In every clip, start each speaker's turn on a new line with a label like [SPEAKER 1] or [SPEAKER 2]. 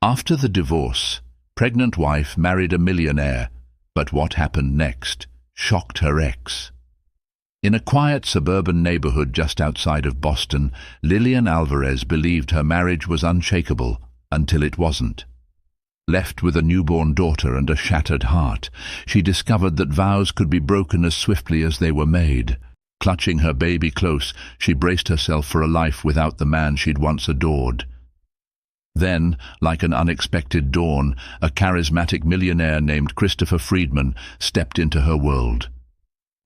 [SPEAKER 1] After the divorce, pregnant wife married a millionaire, but what happened next shocked her ex. In a quiet suburban neighborhood just outside of Boston, Lillian Alvarez believed her marriage was unshakable until it wasn't. Left with a newborn daughter and a shattered heart, she discovered that vows could be broken as swiftly as they were made. Clutching her baby close, she braced herself for a life without the man she'd once adored. Then, like an unexpected dawn, a charismatic millionaire named Christopher Friedman stepped into her world.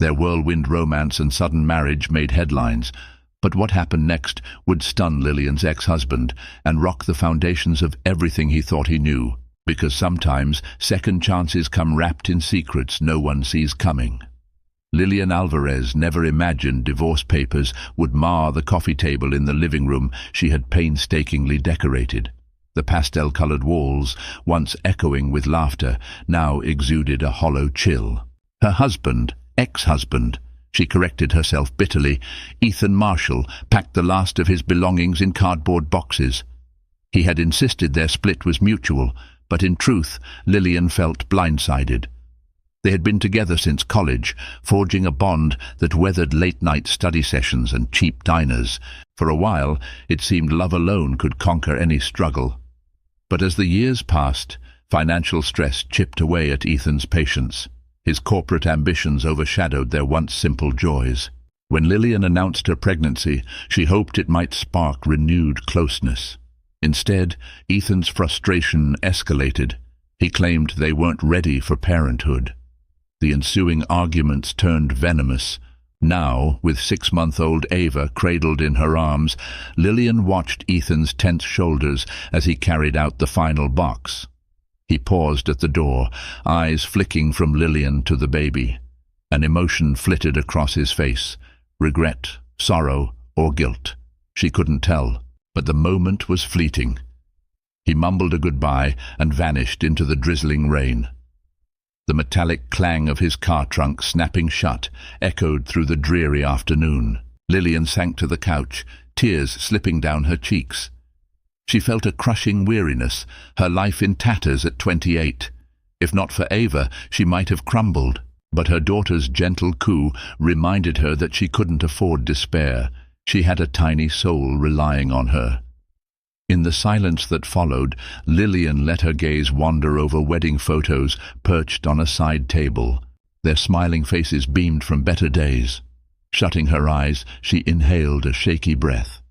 [SPEAKER 1] Their whirlwind romance and sudden marriage made headlines, but what happened next would stun Lillian's ex-husband and rock the foundations of everything he thought he knew, because sometimes second chances come wrapped in secrets no one sees coming. Lillian Alvarez never imagined divorce papers would mar the coffee table in the living room she had painstakingly decorated. The pastel-colored walls, once echoing with laughter, now exuded a hollow chill. Her husband, ex-husband, she corrected herself bitterly, Ethan Marshall, packed the last of his belongings in cardboard boxes. He had insisted their split was mutual, but in truth, Lillian felt blindsided. They had been together since college, forging a bond that weathered late-night study sessions and cheap diners. For a while, it seemed love alone could conquer any struggle. But as the years passed, financial stress chipped away at Ethan's patience. His corporate ambitions overshadowed their once simple joys. When Lillian announced her pregnancy, she hoped it might spark renewed closeness. Instead, Ethan's frustration escalated. He claimed they weren't ready for parenthood. The ensuing arguments turned venomous. Now, with 6-month-old Ava cradled in her arms, Lillian watched Ethan's tense shoulders as he carried out the final box. He paused at the door, eyes flicking from Lillian to the baby. An emotion flitted across his face. Regret, sorrow, or guilt. She couldn't tell, but the moment was fleeting. He mumbled a goodbye and vanished into the drizzling rain. The metallic clang of his car trunk snapping shut echoed through the dreary afternoon. Lillian sank to the couch, tears slipping down her cheeks. She felt a crushing weariness, her life in tatters at 28. If not for Ava, she might have crumbled. But her daughter's gentle coo reminded her that she couldn't afford despair. She had a tiny soul relying on her. In the silence that followed, Lillian let her gaze wander over wedding photos perched on a side table. Their smiling faces beamed from better days. Shutting her eyes, she inhaled a shaky breath.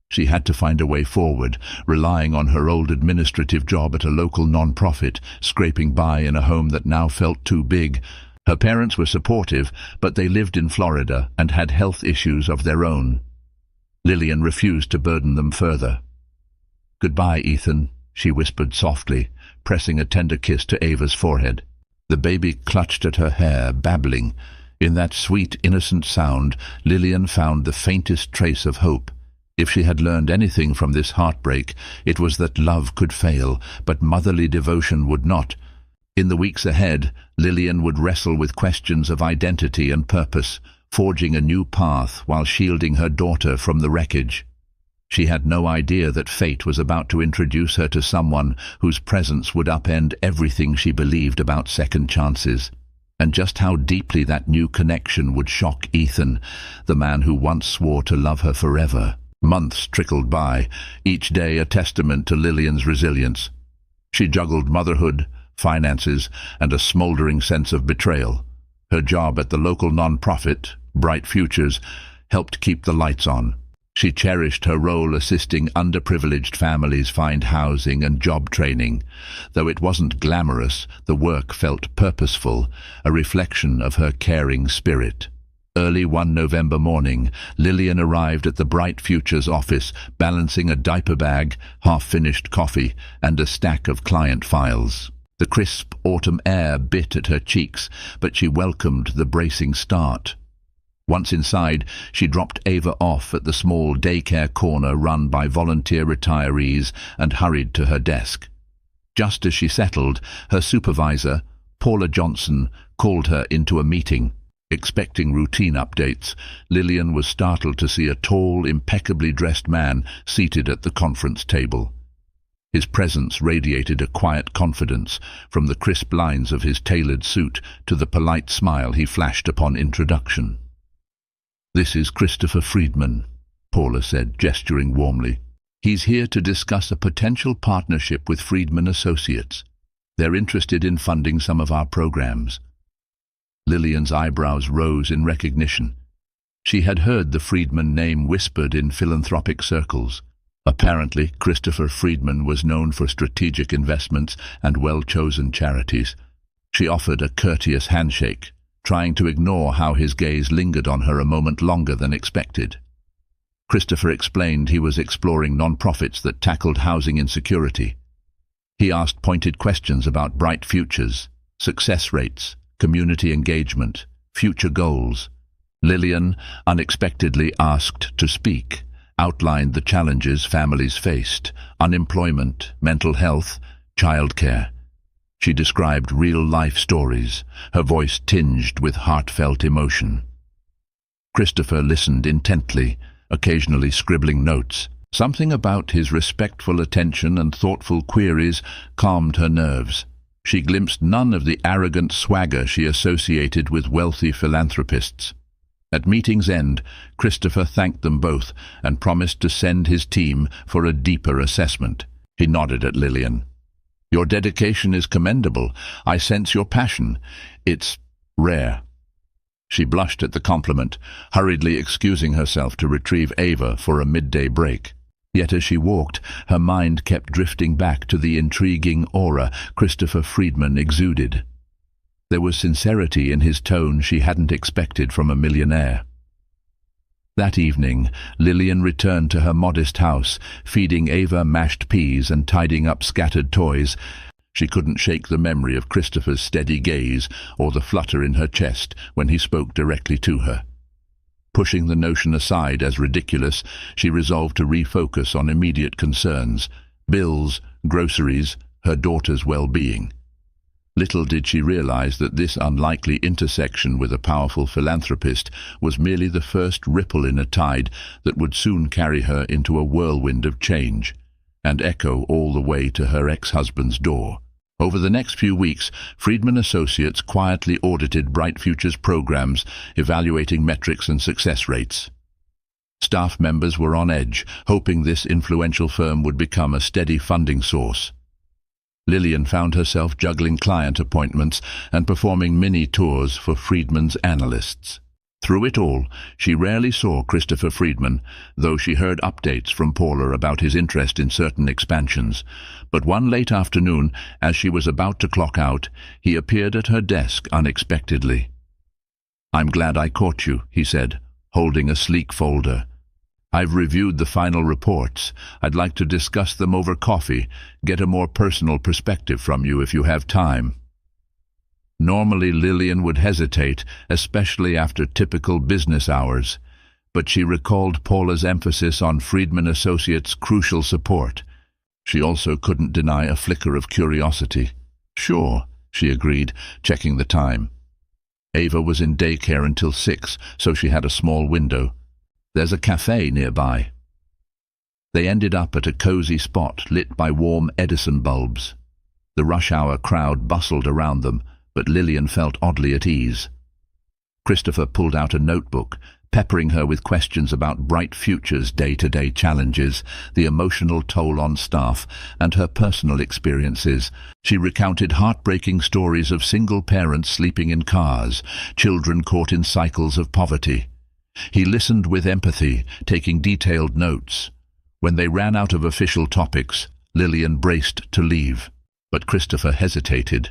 [SPEAKER 1] She had to find a way forward, relying on her old administrative job at a local non-profit, scraping by in a home that now felt too big. Her parents were supportive, but they lived in Florida and had health issues of their own. Lillian refused to burden them further. "Goodbye, Ethan," she whispered softly, pressing a tender kiss to Ava's forehead. The baby clutched at her hair, babbling. In that sweet, innocent sound, Lillian found the faintest trace of hope. If she had learned anything from this heartbreak, it was that love could fail, but motherly devotion would not. In the weeks ahead, Lillian would wrestle with questions of identity and purpose, forging a new path while shielding her daughter from the wreckage. She had no idea that fate was about to introduce her to someone whose presence would upend everything she believed about second chances, and just how deeply that new connection would shock Ethan, the man who once swore to love her forever. Months trickled by, each day a testament to Lillian's resilience. She juggled motherhood, finances, and a smoldering sense of betrayal. Her job at the local non-profit, Bright Futures, helped keep the lights on. She cherished her role assisting underprivileged families find housing and job training. Though it wasn't glamorous, the work felt purposeful, a reflection of her caring spirit. Early one November morning, Lillian arrived at the Bright Futures office, balancing a diaper bag, half-finished coffee, and a stack of client files. The crisp autumn air bit at her cheeks, but she welcomed the bracing start. Once inside, she dropped Ava off at the small daycare corner run by volunteer retirees and hurried to her desk. Just as she settled, her supervisor, Paula Johnson, called her into a meeting. Expecting routine updates, Lillian was startled to see a tall, impeccably dressed man seated at the conference table. His presence radiated a quiet confidence, from the crisp lines of his tailored suit to the polite smile he flashed upon introduction. "This is Christopher Friedman," Paula said, gesturing warmly. "He's here to discuss a potential partnership with Friedman Associates. They're interested in funding some of our programs." Lillian's eyebrows rose in recognition. She had heard the Friedman name whispered in philanthropic circles. Apparently, Christopher Friedman was known for strategic investments and well-chosen charities. She offered a courteous handshake, trying to ignore how his gaze lingered on her a moment longer than expected. Christopher explained he was exploring non-profits that tackled housing insecurity. He asked pointed questions about bright futures, success rates, community engagement, future goals. Lillian, unexpectedly asked to speak, outlined the challenges families faced: unemployment, mental health, childcare. She described real-life stories, her voice tinged with heartfelt emotion. Christopher listened intently, occasionally scribbling notes. Something about his respectful attention and thoughtful queries calmed her nerves. She glimpsed none of the arrogant swagger she associated with wealthy philanthropists. At meeting's end, Christopher thanked them both and promised to send his team for a deeper assessment. He nodded at Lillian. "Your dedication is commendable. I sense your passion. It's rare." She blushed at the compliment, hurriedly excusing herself to retrieve Ava for a midday break. Yet as she walked, her mind kept drifting back to the intriguing aura Christopher Friedman exuded. There was sincerity in his tone she hadn't expected from a millionaire. That evening, Lillian returned to her modest house, feeding Ava mashed peas and tidying up scattered toys. She couldn't shake the memory of Christopher's steady gaze or the flutter in her chest when he spoke directly to her. Pushing the notion aside as ridiculous, she resolved to refocus on immediate concerns: bills, groceries, her daughter's well-being. Little did she realize that this unlikely intersection with a powerful philanthropist was merely the first ripple in a tide that would soon carry her into a whirlwind of change, and echo all the way to her ex-husband's door. Over the next few weeks, Friedman Associates quietly audited Bright Futures programs, evaluating metrics and success rates. Staff members were on edge, hoping this influential firm would become a steady funding source. Lillian found herself juggling client appointments and performing mini-tours for Friedman's analysts. Through it all, she rarely saw Christopher Friedman, though she heard updates from Paula about his interest in certain expansions. But one late afternoon, as she was about to clock out, he appeared at her desk unexpectedly. "I'm glad I caught you," he said, holding a sleek folder. "I've reviewed the final reports. I'd like to discuss them over coffee, get a more personal perspective from you if you have time." Normally Lillian would hesitate, especially after typical business hours, but she recalled Paula's emphasis on Friedman Associates' crucial support. She also couldn't deny a flicker of curiosity. "Sure," she agreed, checking the time. Ava was in daycare until 6, so she had a small window. "There's a cafe nearby." They ended up at a cozy spot lit by warm Edison bulbs. The rush-hour crowd bustled around them, but Lillian felt oddly at ease. Christopher pulled out a notebook, peppering her with questions about Bright Future's day-to-day challenges, the emotional toll on staff, and her personal experiences. She recounted heartbreaking stories of single parents sleeping in cars, children caught in cycles of poverty. He listened with empathy, taking detailed notes. When they ran out of official topics, Lillian braced to leave, but Christopher hesitated.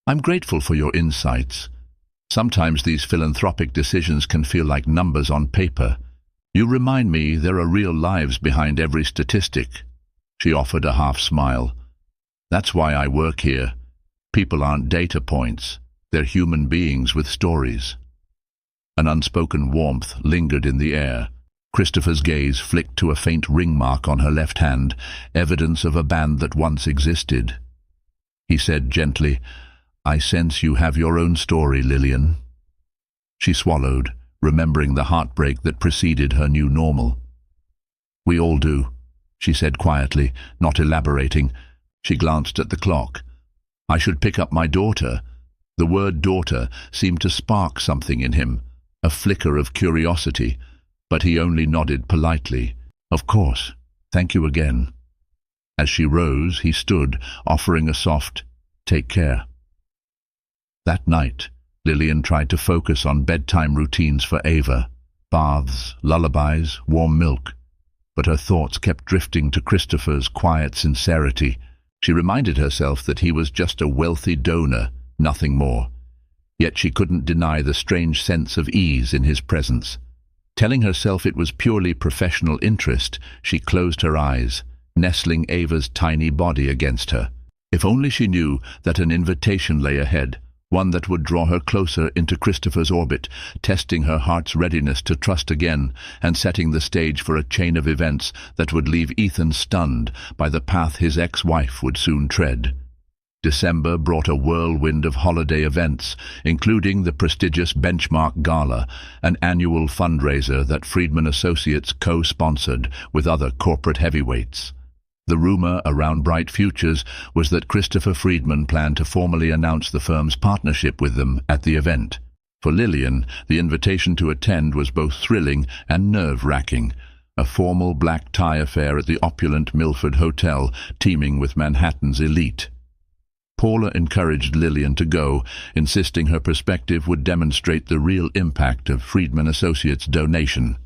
[SPEAKER 1] "I'm grateful for your insights. Sometimes these philanthropic decisions can feel like numbers on paper. You remind me there are real lives behind every statistic." She offered a half smile. "That's why I work here. People aren't data points. They're human beings with stories." An unspoken warmth lingered in the air. Christopher's gaze flicked to a faint ring mark on her left hand, evidence of a band that once existed. He said gently, "I sense you have your own story, Lillian." She swallowed, remembering the heartbreak that preceded her new normal. "We all do. she said quietly, not elaborating. She glanced at the clock. I should pick up my daughter. The word daughter seemed to spark something in him, a flicker of curiosity, but he only nodded politely. Of course. Thank you again. As she rose, he stood, offering a soft, "Take care." That night, Lillian tried to focus on bedtime routines for Ava, baths, lullabies, warm milk. But her thoughts kept drifting to Christopher's quiet sincerity. She reminded herself that he was just a wealthy donor, nothing more. Yet she couldn't deny the strange sense of ease in his presence. Telling herself it was purely professional interest, she closed her eyes, nestling Ava's tiny body against her. If only she knew that an invitation lay ahead, one that would draw her closer into Christopher's orbit, testing her heart's readiness to trust again, and setting the stage for a chain of events that would leave Ethan stunned by the path his ex-wife would soon tread. December brought a whirlwind of holiday events, including the prestigious Benchmark Gala, an annual fundraiser that Friedman Associates co-sponsored with other corporate heavyweights. The rumor around Bright Futures was that Christopher Friedman planned to formally announce the firm's partnership with them at the event. For Lillian, the invitation to attend was both thrilling and nerve-wracking, a formal black tie affair at the opulent Milford Hotel, teeming with Manhattan's elite. Paula encouraged Lillian to go, insisting her perspective would demonstrate the real impact of Friedman Associates' donation.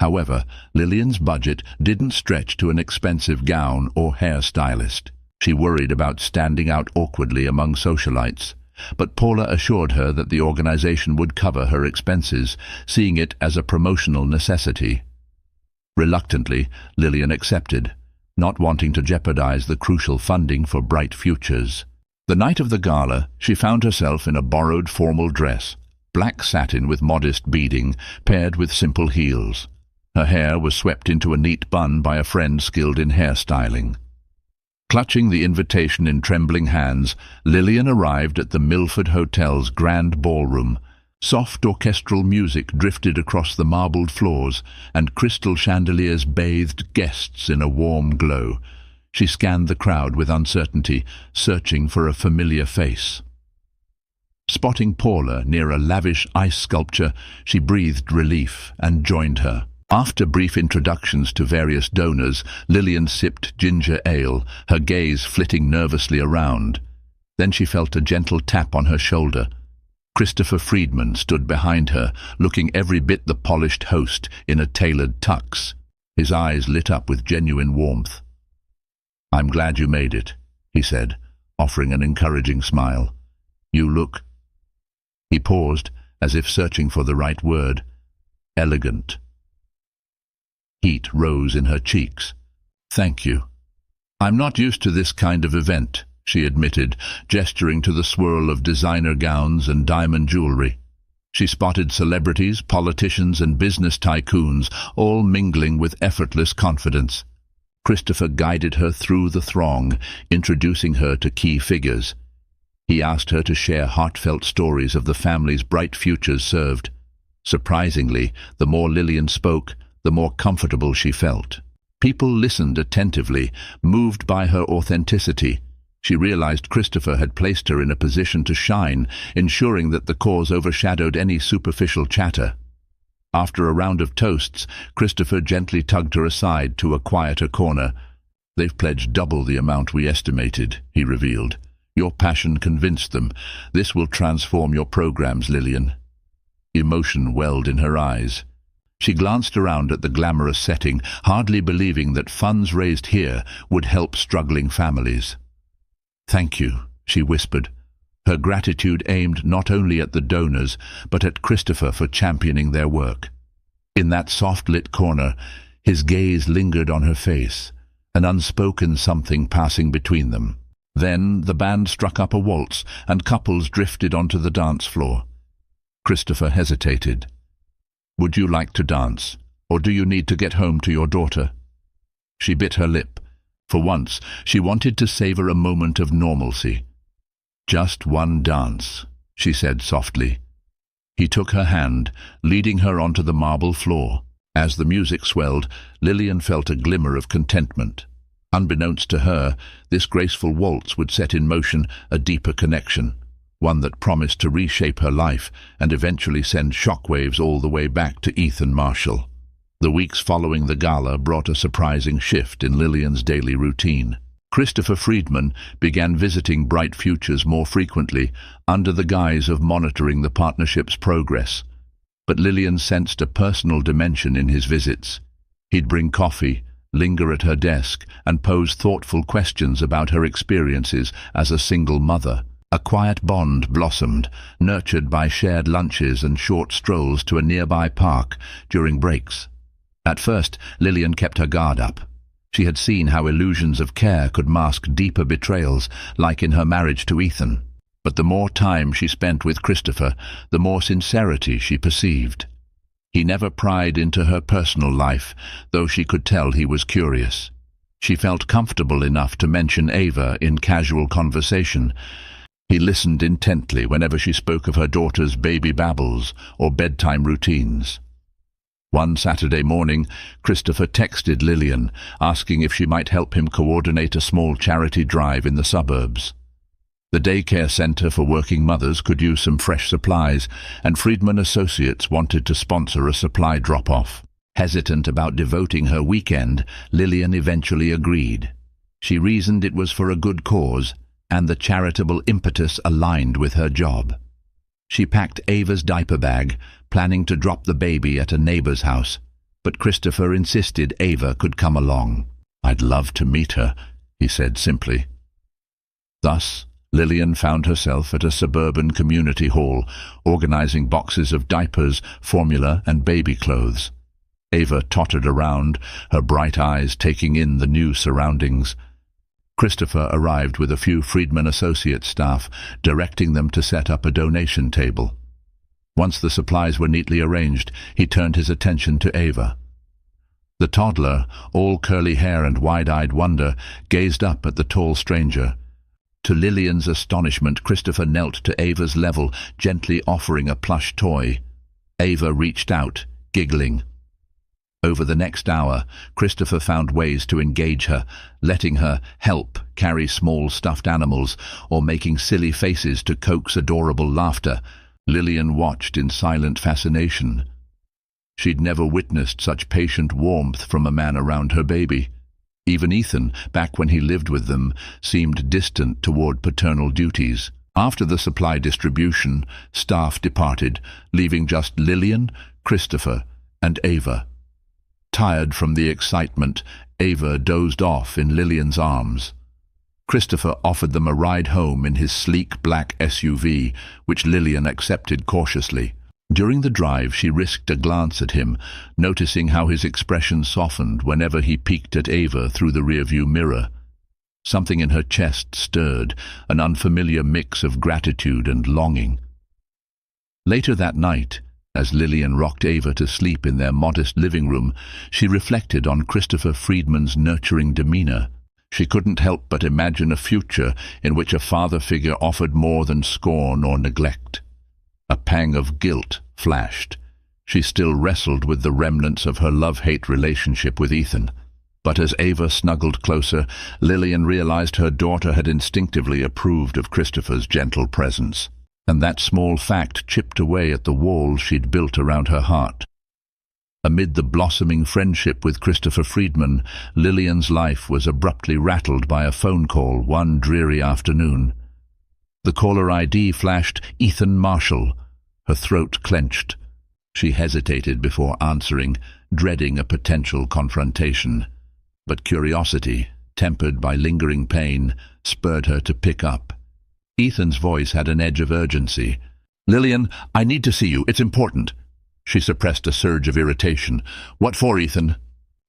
[SPEAKER 1] However, Lillian's budget didn't stretch to an expensive gown or hairstylist. She worried about standing out awkwardly among socialites, but Paula assured her that the organization would cover her expenses, seeing it as a promotional necessity. Reluctantly, Lillian accepted, not wanting to jeopardize the crucial funding for Bright Futures. The night of the gala, she found herself in a borrowed formal dress, black satin with modest beading, paired with simple heels. Her hair was swept into a neat bun by a friend skilled in hairstyling. Clutching the invitation in trembling hands, Lillian arrived at the Milford Hotel's grand ballroom. Soft orchestral music drifted across the marbled floors, and crystal chandeliers bathed guests in a warm glow. She scanned the crowd with uncertainty, searching for a familiar face. Spotting Paula near a lavish ice sculpture, she breathed relief and joined her. After brief introductions to various donors, Lillian sipped ginger ale, her gaze flitting nervously around. Then she felt a gentle tap on her shoulder. Christopher Friedman stood behind her, looking every bit the polished host in a tailored tux. His eyes lit up with genuine warmth. "I'm glad you made it," he said, offering an encouraging smile. "You look—" He paused, as if searching for the right word. "Elegant." Heat rose in her cheeks. "Thank you. I'm not used to this kind of event," she admitted, gesturing to the swirl of designer gowns and diamond jewelry. She spotted celebrities, politicians, and business tycoons, all mingling with effortless confidence. Christopher guided her through the throng, introducing her to key figures. He asked her to share heartfelt stories of the family's bright futures served. Surprisingly, the more Lillian spoke, the more comfortable she felt. People listened attentively, moved by her authenticity. She realized Christopher had placed her in a position to shine, ensuring that the cause overshadowed any superficial chatter. After a round of toasts, Christopher gently tugged her aside to a quieter corner. "They've pledged double the amount we estimated," he revealed. "Your passion convinced them. This will transform your programs, Lillian." Emotion welled in her eyes. She glanced around at the glamorous setting, hardly believing that funds raised here would help struggling families. "Thank you," she whispered, her gratitude aimed not only at the donors, but at Christopher for championing their work. In that soft-lit corner, his gaze lingered on her face, an unspoken something passing between them. Then the band struck up a waltz, and couples drifted onto the dance floor. Christopher hesitated. "Would you like to dance, or do you need to get home to your daughter?" She bit her lip. For once, she wanted to savor a moment of normalcy. "Just one dance," she said softly. He took her hand, leading her onto the marble floor. As the music swelled, Lillian felt a glimmer of contentment. Unbeknownst to her, this graceful waltz would set in motion a deeper connection, one that promised to reshape her life and eventually send shockwaves all the way back to Ethan Marshall. The weeks following the gala brought a surprising shift in Lillian's daily routine. Christopher Friedman began visiting Bright Futures more frequently under the guise of monitoring the partnership's progress. But Lillian sensed a personal dimension in his visits. He'd bring coffee, linger at her desk, and pose thoughtful questions about her experiences as a single mother. A quiet bond blossomed, nurtured by shared lunches and short strolls to a nearby park during breaks. At first, Lillian kept her guard up. She had seen how illusions of care could mask deeper betrayals, like in her marriage to Ethan. But the more time she spent with Christopher, the more sincerity she perceived. He never pried into her personal life, though she could tell he was curious. She felt comfortable enough to mention Ava in casual conversation. He listened intently whenever she spoke of her daughter's baby babbles or bedtime routines. One Saturday morning, Christopher texted Lillian, asking if she might help him coordinate a small charity drive in the suburbs. The daycare center for working mothers could use some fresh supplies, and Friedman Associates wanted to sponsor a supply drop-off. Hesitant about devoting her weekend, Lillian eventually agreed. She reasoned it was for a good cause, and the charitable impetus aligned with her job. She packed Ava's diaper bag, planning to drop the baby at a neighbor's house, but Christopher insisted Ava could come along. "I'd love to meet her," he said simply. Thus, Lillian found herself at a suburban community hall, organizing boxes of diapers, formula, and baby clothes. Ava tottered around, her bright eyes taking in the new surroundings. Christopher arrived with a few Friedman Associates staff, directing them to set up a donation table. Once the supplies were neatly arranged, he turned his attention to Ava. The toddler, all curly hair and wide-eyed wonder, gazed up at the tall stranger. To Lillian's astonishment, Christopher knelt to Ava's level, gently offering a plush toy. Ava reached out, giggling. Over the next hour, Christopher found ways to engage her, letting her help carry small stuffed animals or making silly faces to coax adorable laughter. Lillian watched in silent fascination. She'd never witnessed such patient warmth from a man around her baby. Even Ethan, back when he lived with them, seemed distant toward paternal duties. After the supply distribution, staff departed, leaving just Lillian, Christopher, and Ava. Tired from the excitement, Ava dozed off in Lillian's arms. Christopher offered them a ride home in his sleek black SUV, which Lillian accepted cautiously. During the drive, she risked a glance at him, noticing how his expression softened whenever he peeked at Ava through the rearview mirror. Something in her chest stirred, an unfamiliar mix of gratitude and longing. Later that night, as Lillian rocked Ava to sleep in their modest living room, she reflected on Christopher Friedman's nurturing demeanor. She couldn't help but imagine a future in which a father figure offered more than scorn or neglect. A pang of guilt flashed. She still wrestled with the remnants of her love-hate relationship with Ethan. But as Ava snuggled closer, Lillian realized her daughter had instinctively approved of Christopher's gentle presence. And that small fact chipped away at the walls she'd built around her heart. Amid the blossoming friendship with Christopher Friedman, Lillian's life was abruptly rattled by a phone call one dreary afternoon. The caller ID flashed Ethan Marshall. Her throat clenched. She hesitated before answering, dreading a potential confrontation. But curiosity, tempered by lingering pain, spurred her to pick up. Ethan's voice had an edge of urgency. "Lillian, I need to see you. It's important." She suppressed a surge of irritation. "What for, Ethan?"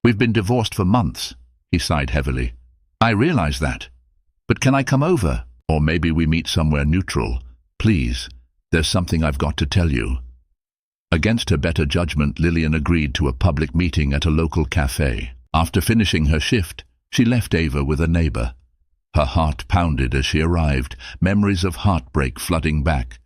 [SPEAKER 1] "We've been divorced for months." He sighed heavily. "I realize that. But can I come over? Or maybe we meet somewhere neutral. Please, there's something I've got to tell you." Against her better judgment, Lillian agreed to a public meeting at a local cafe. After finishing her shift, she left Ava with a neighbor. Her heart pounded as she arrived, memories of heartbreak flooding back.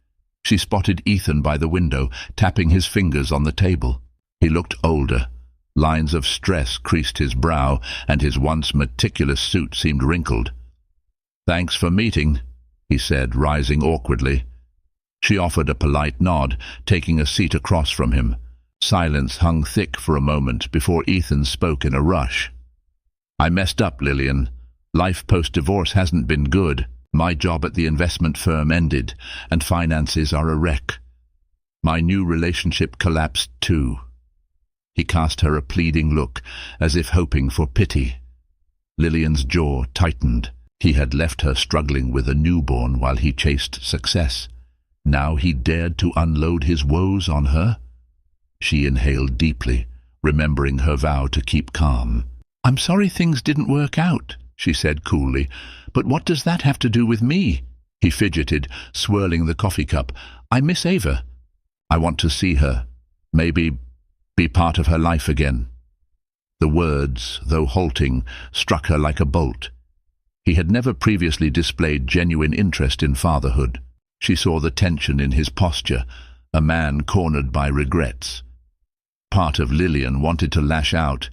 [SPEAKER 1] She spotted Ethan by the window, tapping his fingers on the table. He looked older, Lines of stress creased his brow, and his once meticulous suit seemed wrinkled. "Thanks for meeting," he said, rising awkwardly. She offered a polite nod, taking a seat across from him. Silence hung thick for a moment before Ethan spoke in a rush. "I messed up, Lillian. Life post-divorce hasn't been good. My job at the investment firm ended, and finances are a wreck. My new relationship collapsed too." He cast her a pleading look, as if hoping for pity. Lillian's jaw tightened. He had left her struggling with a newborn while he chased success. Now he dared to unload his woes on her? She inhaled deeply, remembering her vow to keep calm. "I'm sorry things didn't work out," she said coolly, "but what does that have to do with me?" He fidgeted, swirling the coffee cup. "I miss Ava. I want to see her. Maybe be part of her life again." The words, though halting, struck her like a bolt. He had never previously displayed genuine interest in fatherhood. She saw the tension in his posture, a man cornered by regrets. Part of Lillian wanted to lash out.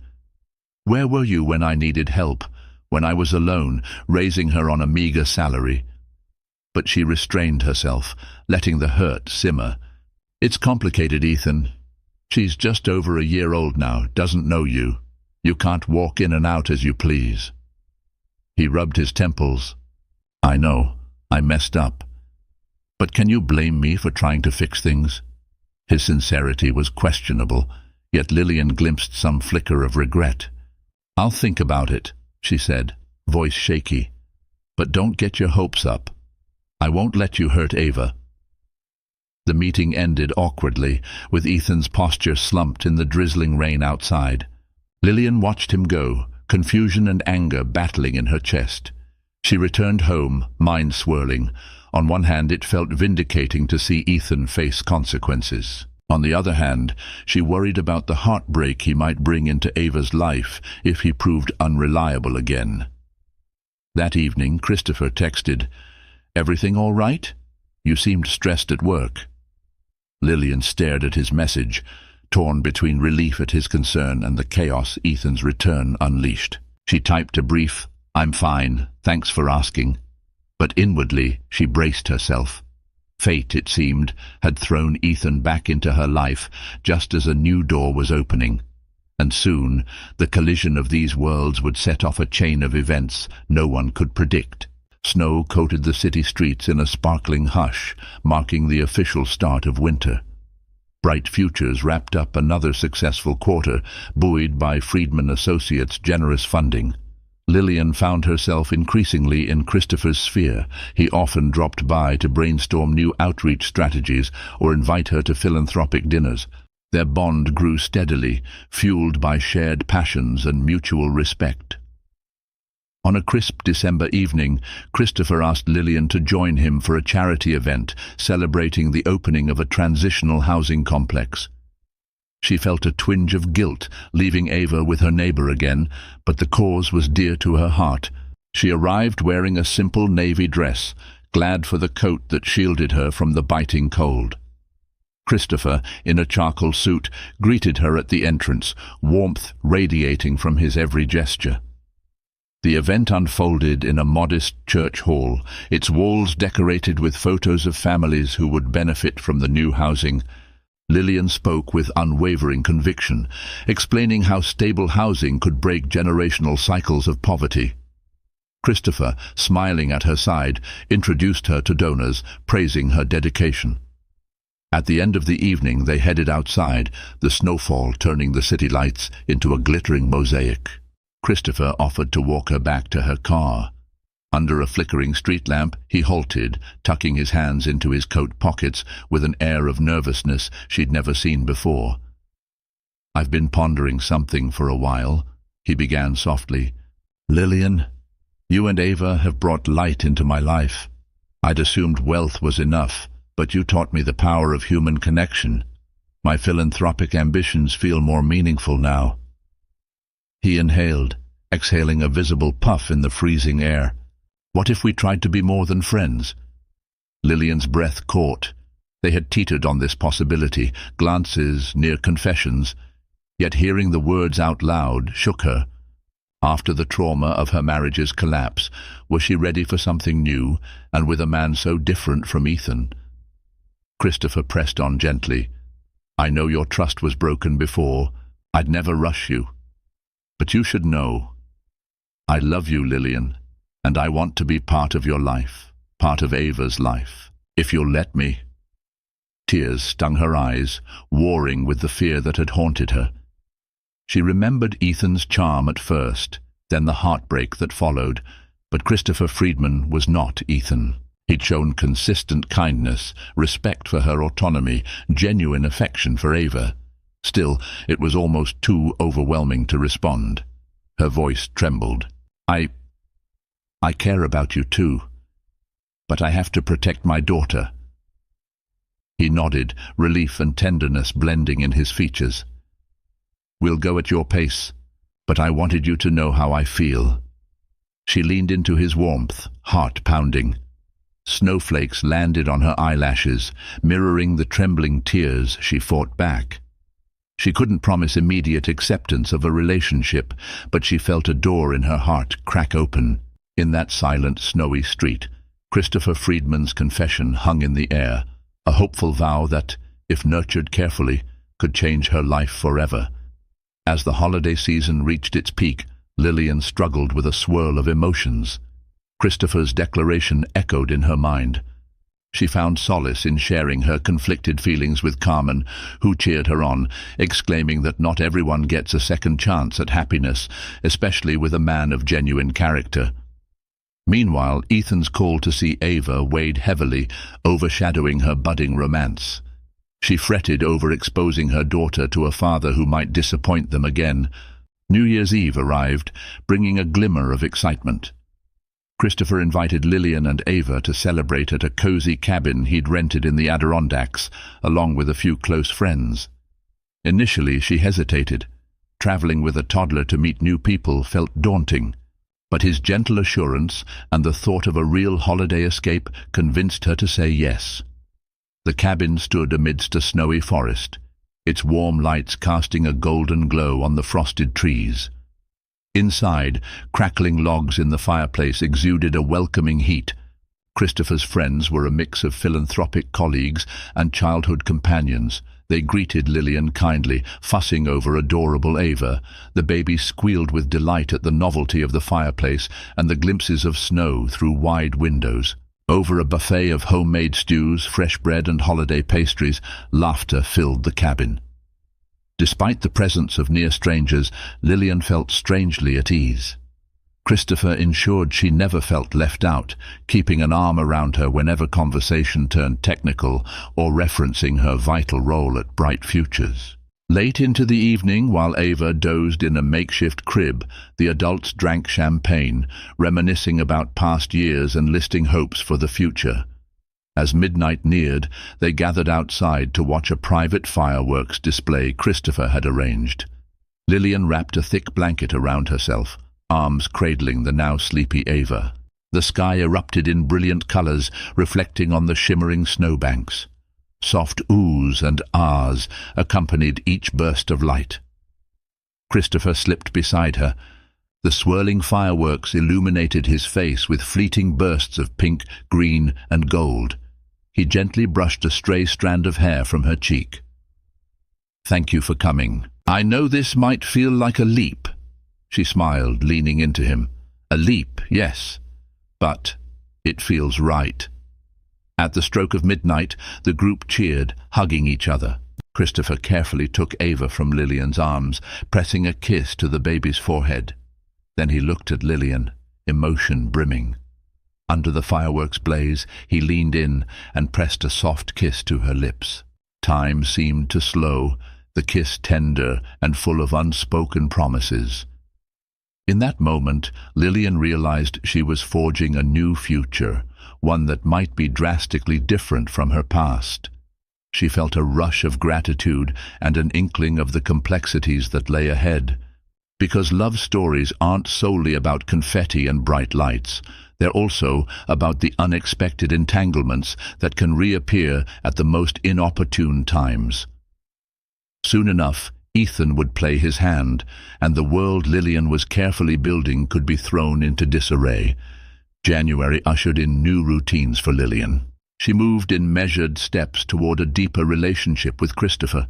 [SPEAKER 1] "Where were you when I needed help, when I was alone, raising her on a meager salary?" But she restrained herself, letting the hurt simmer. "It's complicated, Ethan. She's just over a year old now, doesn't know you. You can't walk in and out as you please." He rubbed his temples. "I know, I messed up. But can you blame me for trying to fix things?" His sincerity was questionable, yet Lillian glimpsed some flicker of regret. "I'll think about it," she said, voice shaky. "But don't get your hopes up. I won't let you hurt Ava." The meeting ended awkwardly, with Ethan's posture slumped in the drizzling rain outside. Lillian watched him go, confusion and anger battling in her chest. She returned home, mind swirling. On one hand, it felt vindicating to see Ethan face consequences. On the other hand, she worried about the heartbreak he might bring into Ava's life if he proved unreliable again. That evening, Christopher texted, "Everything all right? You seemed stressed at work." Lillian stared at his message, torn between relief at his concern and the chaos Ethan's return unleashed. She typed a brief, "I'm fine, thanks for asking." But inwardly, she braced herself. Fate, it seemed, had thrown Ethan back into her life just as a new door was opening. And soon, the collision of these worlds would set off a chain of events no one could predict. Snow coated the city streets in a sparkling hush, marking the official start of winter. Bright Futures wrapped up another successful quarter, buoyed by Friedman Associates' generous funding. Lillian found herself increasingly in Christopher's sphere. He often dropped by to brainstorm new outreach strategies or invite her to philanthropic dinners. Their bond grew steadily, fueled by shared passions and mutual respect. On a crisp December evening, Christopher asked Lillian to join him for a charity event celebrating the opening of a transitional housing complex. She felt a twinge of guilt leaving Ava with her neighbor again, but the cause was dear to her heart. She arrived wearing a simple navy dress, glad for the coat that shielded her from the biting cold. Christopher, in a charcoal suit, greeted her at the entrance, warmth radiating from his every gesture. The event unfolded in a modest church hall, its walls decorated with photos of families who would benefit from the new housing. Lillian spoke with unwavering conviction, explaining how stable housing could break generational cycles of poverty. Christopher, smiling at her side, introduced her to donors, praising her dedication. At the end of the evening they headed outside, the snowfall turning the city lights into a glittering mosaic. Christopher offered to walk her back to her car. Under a flickering street lamp, he halted, tucking his hands into his coat pockets with an air of nervousness she'd never seen before. "I've been pondering something for a while," he began softly. "Lillian, you and Ava have brought light into my life. I'd assumed wealth was enough, but you taught me the power of human connection. My philanthropic ambitions feel more meaningful now." He inhaled, exhaling a visible puff in the freezing air. What if we tried to be more than friends? Lillian's breath caught. They had teetered on this possibility, glances, near confessions. Yet hearing the words out loud shook her. After the trauma of her marriage's collapse, was she ready for something new, and with a man so different from Ethan? Christopher pressed on gently. I know your trust was broken before. I'd never rush you. But you should know. I love you, Lillian, and I want to be part of your life, part of Ava's life, if you'll let me. Tears stung her eyes, warring with the fear that had haunted her. She remembered Ethan's charm at first, then the heartbreak that followed, but Christopher Friedman was not Ethan. He'd shown consistent kindness, respect for her autonomy, genuine affection for Ava. Still, it was almost too overwhelming to respond. Her voice trembled. I care about you too, but I have to protect my daughter. He nodded, relief and tenderness blending in his features. We'll go at your pace, but I wanted you to know how I feel. She leaned into his warmth, heart pounding. Snowflakes landed on her eyelashes, mirroring the trembling tears she fought back. She couldn't promise immediate acceptance of a relationship, but she felt a door in her heart crack open. In that silent, snowy street, Christopher Friedman's confession hung in the air, a hopeful vow that, if nurtured carefully, could change her life forever. As the holiday season reached its peak, Lillian struggled with a swirl of emotions. Christopher's declaration echoed in her mind. She found solace in sharing her conflicted feelings with Carmen, who cheered her on, exclaiming that not everyone gets a second chance at happiness, especially with a man of genuine character. Meanwhile, Ethan's call to see Ava weighed heavily, overshadowing her budding romance. She fretted over exposing her daughter to a father who might disappoint them again. New Year's Eve arrived, bringing a glimmer of excitement. Christopher invited Lillian and Ava to celebrate at a cozy cabin he'd rented in the Adirondacks, along with a few close friends. Initially, she hesitated. Traveling with a toddler to meet new people felt daunting, but his gentle assurance and the thought of a real holiday escape convinced her to say yes. The cabin stood amidst a snowy forest, its warm lights casting a golden glow on the frosted trees. Inside, crackling logs in the fireplace exuded a welcoming heat. Christopher's friends were a mix of philanthropic colleagues and childhood companions. They greeted Lillian kindly, fussing over adorable Ava. The baby squealed with delight at the novelty of the fireplace and the glimpses of snow through wide windows. Over a buffet of homemade stews, fresh bread and holiday pastries, laughter filled the cabin. Despite the presence of near strangers, Lillian felt strangely at ease. Christopher ensured she never felt left out, keeping an arm around her whenever conversation turned technical or referencing her vital role at Bright Futures. Late into the evening, while Ava dozed in a makeshift crib, the adults drank champagne, reminiscing about past years and listing hopes for the future. As midnight neared, they gathered outside to watch a private fireworks display Christopher had arranged. Lillian wrapped a thick blanket around herself, arms cradling the now sleepy Ava. The sky erupted in brilliant colors, reflecting on the shimmering snowbanks. Soft oohs and ahs accompanied each burst of light. Christopher slipped beside her. The swirling fireworks illuminated his face with fleeting bursts of pink, green, and gold. He gently brushed a stray strand of hair from her cheek. "Thank you for coming. I know this might feel like a leap," she smiled, leaning into him. "A leap, yes, but it feels right." At the stroke of midnight, the group cheered, hugging each other. Christopher carefully took Ava from Lillian's arms, pressing a kiss to the baby's forehead. Then he looked at Lillian, emotion brimming. Under the fireworks blaze, he leaned in and pressed a soft kiss to her lips. Time seemed to slow, the kiss tender and full of unspoken promises. In that moment, Lillian realized she was forging a new future, one that might be drastically different from her past. She felt a rush of gratitude and an inkling of the complexities that lay ahead. Because love stories aren't solely about confetti and bright lights. They're also about the unexpected entanglements that can reappear at the most inopportune times. Soon enough, Ethan would play his hand, and the world Lillian was carefully building could be thrown into disarray. January ushered in new routines for Lillian. She moved in measured steps toward a deeper relationship with Christopher.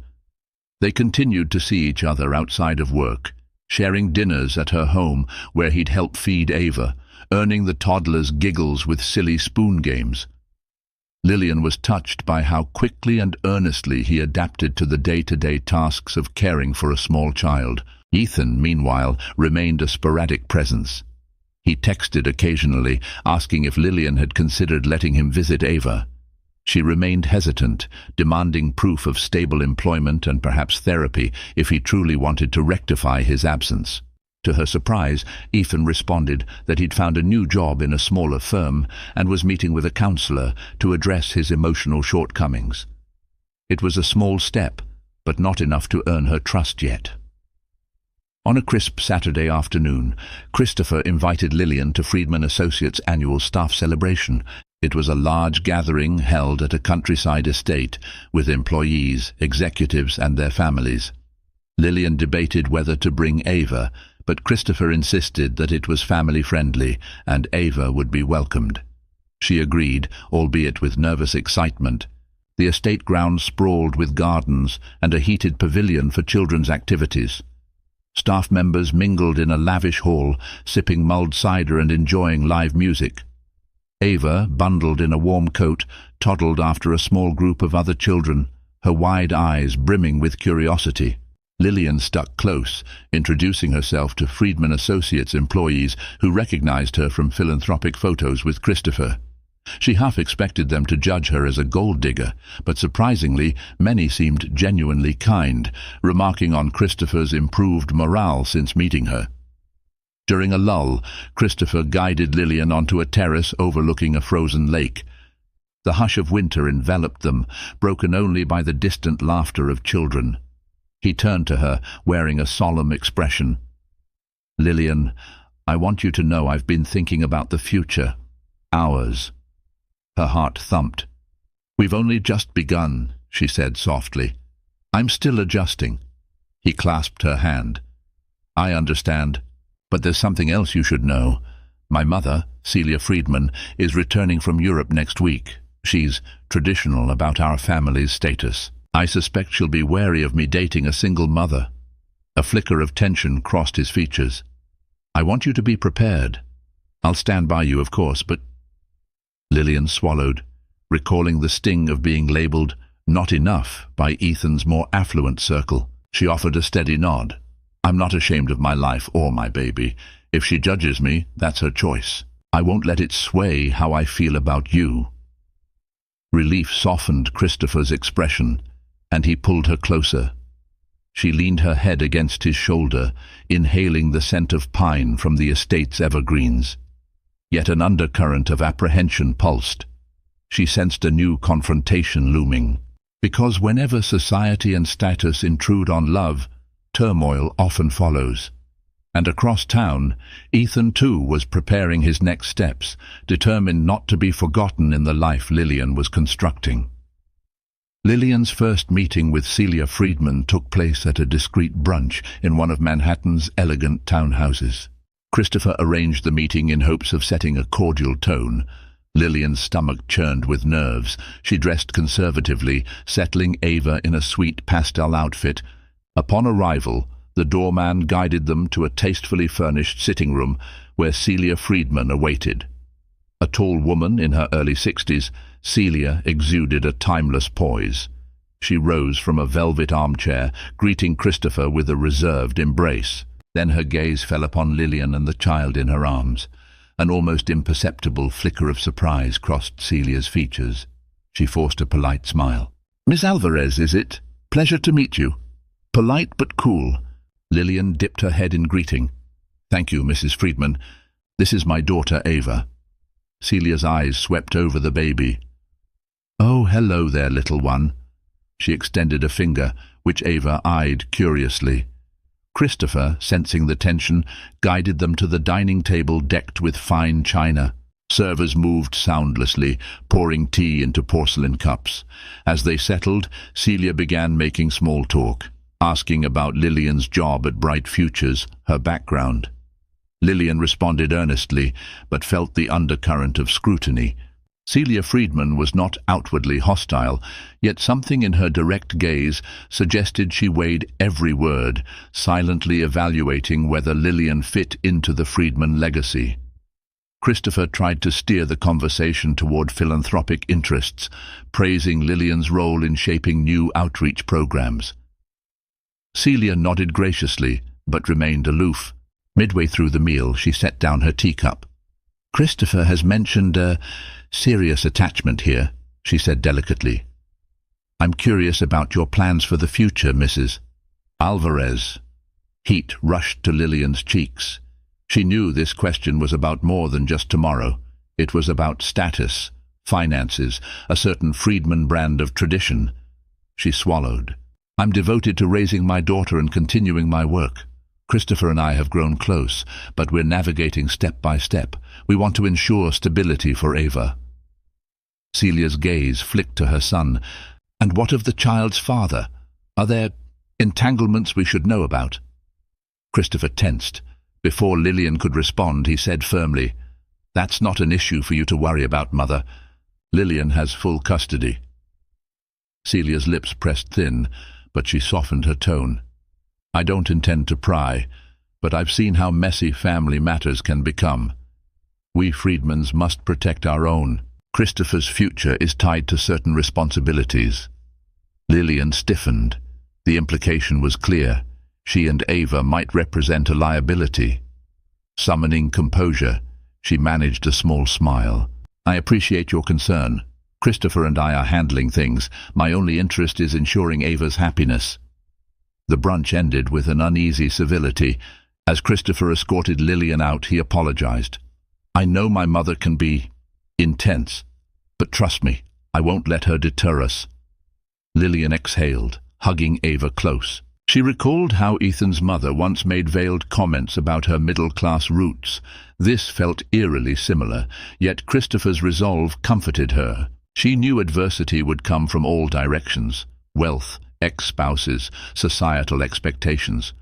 [SPEAKER 1] They continued to see each other outside of work, sharing dinners at her home where he'd help feed Ava, earning the toddler's giggles with silly spoon games. Lillian was touched by how quickly and earnestly he adapted to the day-to-day tasks of caring for a small child. Ethan, meanwhile, remained a sporadic presence. He texted occasionally, asking if Lillian had considered letting him visit Ava. She remained hesitant, demanding proof of stable employment and perhaps therapy if he truly wanted to rectify his absence. To her surprise, Ethan responded that he'd found a new job in a smaller firm and was meeting with a counselor to address his emotional shortcomings. It was a small step, but not enough to earn her trust yet. On a crisp Saturday afternoon, Christopher invited Lillian to Friedman Associates' annual staff celebration. It was a large gathering held at a countryside estate with employees, executives, and their families. Lillian debated whether to bring Ava, but Christopher insisted that it was family-friendly and Ava would be welcomed. She agreed, albeit with nervous excitement. The estate grounds sprawled with gardens and a heated pavilion for children's activities. Staff members mingled in a lavish hall, sipping mulled cider and enjoying live music. Ava, bundled in a warm coat, toddled after a small group of other children, her wide eyes brimming with curiosity. Lillian stuck close, introducing herself to Friedman Associates employees who recognized her from philanthropic photos with Christopher. She half expected them to judge her as a gold digger, but surprisingly, many seemed genuinely kind, remarking on Christopher's improved morale since meeting her. During a lull, Christopher guided Lillian onto a terrace overlooking a frozen lake. The hush of winter enveloped them, broken only by the distant laughter of children. He turned to her, wearing a solemn expression. "Lillian, I want you to know I've been thinking about the future. Ours." Her heart thumped. "We've only just begun," she said softly. "I'm still adjusting." He clasped her hand. "I understand, but there's something else you should know. My mother, Celia Friedman, is returning from Europe next week. She's traditional about our family's status. I suspect she'll be wary of me dating a single mother." A flicker of tension crossed his features. "I want you to be prepared. I'll stand by you, of course, but—" Lillian swallowed, recalling the sting of being labelled "not enough" by Ethan's more affluent circle. She offered a steady nod. "I'm not ashamed of my life or my baby. If she judges me, that's her choice. I won't let it sway how I feel about you." Relief softened Christopher's expression, and he pulled her closer. She leaned her head against his shoulder, inhaling the scent of pine from the estate's evergreens. Yet an undercurrent of apprehension pulsed. She sensed a new confrontation looming. Because whenever society and status intrude on love, turmoil often follows. And across town, Ethan too was preparing his next steps, determined not to be forgotten in the life Lillian was constructing. Lillian's first meeting with Celia Friedman took place at a discreet brunch in one of Manhattan's elegant townhouses. Christopher arranged the meeting in hopes of setting a cordial tone. Lillian's stomach churned with nerves. She dressed conservatively, settling Ava in a sweet pastel outfit. Upon arrival, the doorman guided them to a tastefully furnished sitting room where Celia Friedman awaited. A tall woman in her early 60s, Celia exuded a timeless poise. She rose from a velvet armchair, greeting Christopher with a reserved embrace. Then her gaze fell upon Lillian and the child in her arms. An almost imperceptible flicker of surprise crossed Celia's features. She forced a polite smile. "Miss Alvarez, is it? Pleasure to meet you." Polite but cool, Lillian dipped her head in greeting. "Thank you, Mrs. Friedman. This is my daughter, Ava." Celia's eyes swept over the baby. "Oh, hello there, little one." She extended a finger, which Ava eyed curiously. Christopher, sensing the tension, guided them to the dining table decked with fine china. Servers moved soundlessly, pouring tea into porcelain cups. As they settled, Celia began making small talk. asking about Lillian's job at Bright Futures, her background. Lillian responded earnestly, but felt the undercurrent of scrutiny. Celia Friedman was not outwardly hostile, yet something in her direct gaze suggested she weighed every word, silently evaluating whether Lillian fit into the Friedman legacy. Christopher tried to steer the conversation toward philanthropic interests, praising Lillian's role in shaping new outreach programs. Celia nodded graciously, but remained aloof. Midway through the meal, she set down her teacup. "Christopher has mentioned a serious attachment here," she said delicately. "I'm curious about your plans for the future, Mrs. Alvarez." Heat rushed to Lillian's cheeks. She knew this question was about more than just tomorrow. It was about status, finances, a certain Friedman brand of tradition. She swallowed. "I'm devoted to raising my daughter and continuing my work. Christopher and I have grown close, but we're navigating step by step. We want to ensure stability for Ava." Celia's gaze flicked to her son. "And what of the child's father? Are there entanglements we should know about?" Christopher tensed. Before Lillian could respond, he said firmly, "That's not an issue for you to worry about, Mother. Lillian has full custody." Celia's lips pressed thin, but she softened her tone. "I don't intend to pry, but I've seen how messy family matters can become. We Friedmans must protect our own. Christopher's future is tied to certain responsibilities." Lillian stiffened. The implication was clear. She and Ava might represent a liability. Summoning composure, she managed a small smile. "I appreciate your concern. Christopher and I are handling things. My only interest is ensuring Ava's happiness." The brunch ended with an uneasy civility. As Christopher escorted Lillian out, he apologized. "I know my mother can be intense, but trust me, I won't let her deter us." Lillian exhaled, hugging Ava close. She recalled how Ethan's mother once made veiled comments about her middle-class roots. This felt eerily similar, yet Christopher's resolve comforted her. She knew adversity would come from all directions: wealth, ex-spouses, societal expectations.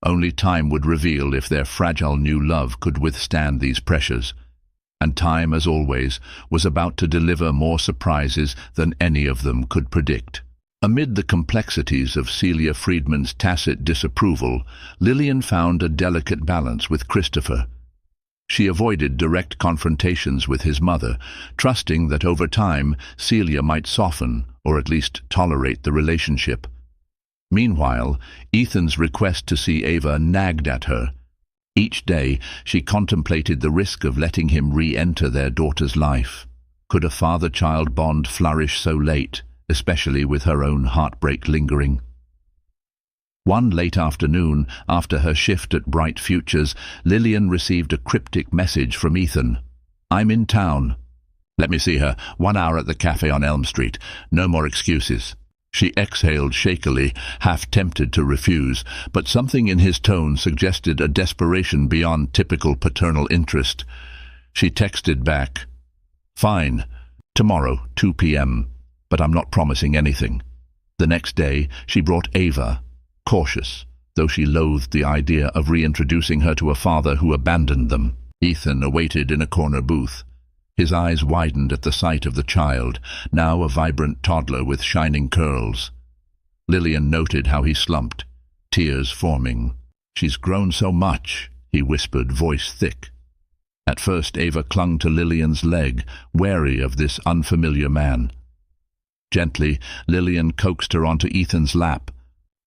[SPEAKER 1] Only time would reveal if their fragile new love could withstand these pressures. And time, as always, was about to deliver more surprises than any of them could predict. Amid the complexities of Celia Friedman's tacit disapproval, Lillian found a delicate balance with Christopher. She avoided direct confrontations with his mother, trusting that over time Celia might soften or at least tolerate the relationship. Meanwhile, Ethan's request to see Ava nagged at her. Each day she contemplated the risk of letting him re-enter their daughter's life. Could a father-child bond flourish so late, especially with her own heartbreak lingering? One late afternoon, after her shift at Bright Futures, Lillian received a cryptic message from Ethan. "I'm in town." "Let me see her. 1 hour at the cafe on Elm Street. No more excuses." She exhaled shakily, half tempted to refuse, but something in his tone suggested a desperation beyond typical paternal interest. She texted back, "Fine. Tomorrow, 2 p.m. But I'm not promising anything." The next day, she brought Ava, cautious, though she loathed the idea of reintroducing her to a father who abandoned them. Ethan awaited in a corner booth. His eyes widened at the sight of the child, now a vibrant toddler with shining curls. Lillian noted how he slumped, tears forming. "She's grown so much," he whispered, voice thick. At first Ava clung to Lillian's leg, wary of this unfamiliar man. Gently, Lillian coaxed her onto Ethan's lap.